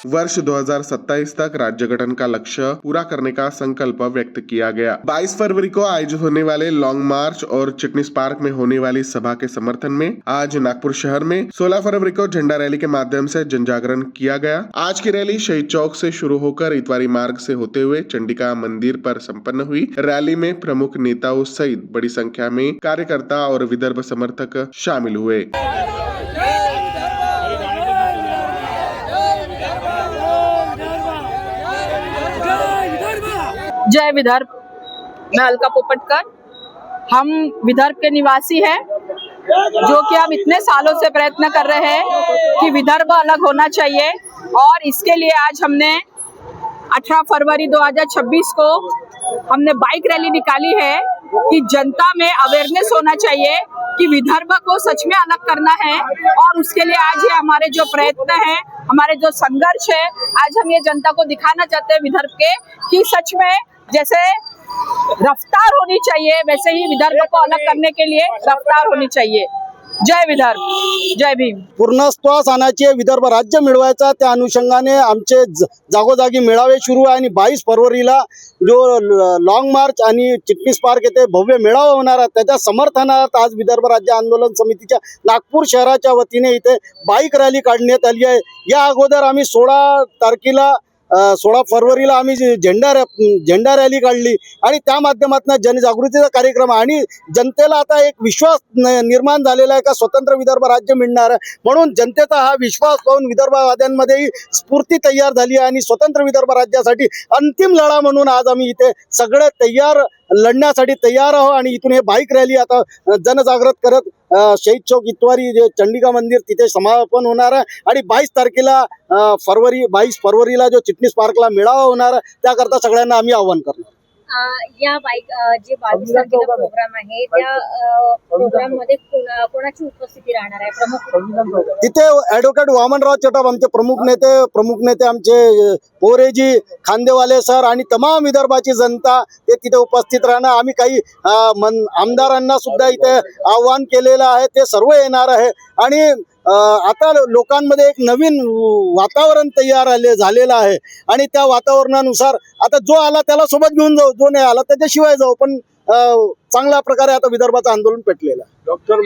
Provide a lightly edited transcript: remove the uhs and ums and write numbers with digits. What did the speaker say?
वर्ष 2027 तक राज्य गठन का लक्ष्य पूरा करने का संकल्प व्यक्त किया गया। 22 फरवरी को आयोजित होने वाले लॉन्ग मार्च और चिटनीस पार्क में होने वाली सभा के समर्थन में आज नागपुर शहर में 16 फरवरी को झंडा रैली के माध्यम से जन जागरण किया गया। आज की रैली शहीद चौक से शुरू होकर इतवारी मार्ग से होते हुए चंडिका मंदिर पर संपन्न हुई। रैली में प्रमुख नेताओं सहित बड़ी संख्या में कार्यकर्ता और विदर्भ समर्थक शामिल हुए। जय विदर्भ। मैं अलका पोपटकर। हम विदर्भ के निवासी हैं, जो कि हम इतने सालों से प्रयत्न कर रहे हैं कि विदर्भ अलग होना चाहिए, और इसके लिए आज हमने 18 फरवरी 2026 को हमने बाइक रैली निकाली है कि जनता में अवेयरनेस होना चाहिए कि विदर्भ को सच में अलग करना है। और उसके लिए आज ये हमारे जो प्रयत्न है, हमारे जो संघर्ष है, आज हम ये जनता को दिखाना चाहते हैं विदर्भ के कि सच में जैसे रफ्तार होनी चाहिए, वैसे ही विदर्भ को अलग करने के लिए रफ्तार होनी चाहिए। जय विदर्भ, जय भीम। पूर्णत्वास आणायचे, विदर्भ राज्य मिळवायचा, त्या अनुषंगाने आमचे जागोजागी मेळावे सुरू आहे। आणि 22 फरवरीला जो लॉन्ग मार्च आणि चिटणीस पार्क येथे भव्य मेळावा होणार आहे, त्याच्या समर्थनार्थ आज विदर्भ राज्य आंदोलन समितीच्या नागपूर शहराच्या वतीने इथे बाईक रॅली काढण्यात आली आहे। या अगोदर आम्ही 16 फरवरीला आम्ही झेंडा रॅली काढली आणि त्या माध्यमातून जनजागृतीचा कार्यक्रम, आणि जनतेला आता एक विश्वास निर्माण झालेला आहे का स्वतंत्र विदर्भ राज्य मिळणार आहे। म्हणून जनतेचा हा विश्वास पाहून विदर्भवाद्यांमध्येही स्फूर्ती तयार झाली आहे आणि स्वतंत्र विदर्भ राज्यासाठी अंतिम लढा म्हणून आज आम्ही इथे सगळे तयार लढण्यासाठी तयार आहोत। आणि इथून हे बाईक रॅली आता जनजागृत करत शहीद चौक इतवारी जे चंडिका मंदिर तिथे समापन होणार आहे। आणि 22 फरवरीला जो चिटणीस पार्कला मेळावा होणार आहे, त्याकरता सगळ्यांना आम्ही आवाहन करणार। या बाईक जे 22 तारखेला प्रोग्राम आहे, त्या प्रोग्राम मध्ये कोणाची उपस्थिती राहणार आहे? प्रमुख तिथे ॲडव्होकेट वामनराव चटप आमचे प्रमुख नेते आमचे पोरेजी खांदेवाले सर आणि तमाम विदर्भाची जनता ते तिथे उपस्थित राहणार। आम्ही काही आमदारांना सुद्धा इथे आवाहन केलेलं आहे, ते सर्व येणार आहे। आणि आता लोकांमध्ये एक नवीन वातावरण तयार झालेलं आहे आणि त्या वातावरणानुसार आता जो आला त्याला सोबत घेऊन जाऊ, जो नाही आला त्याच्याशिवाय जाऊ, पण चांगल्या प्रकारे आता विदर्भाचं आंदोलन पेटलेलं आहे। डॉक्टर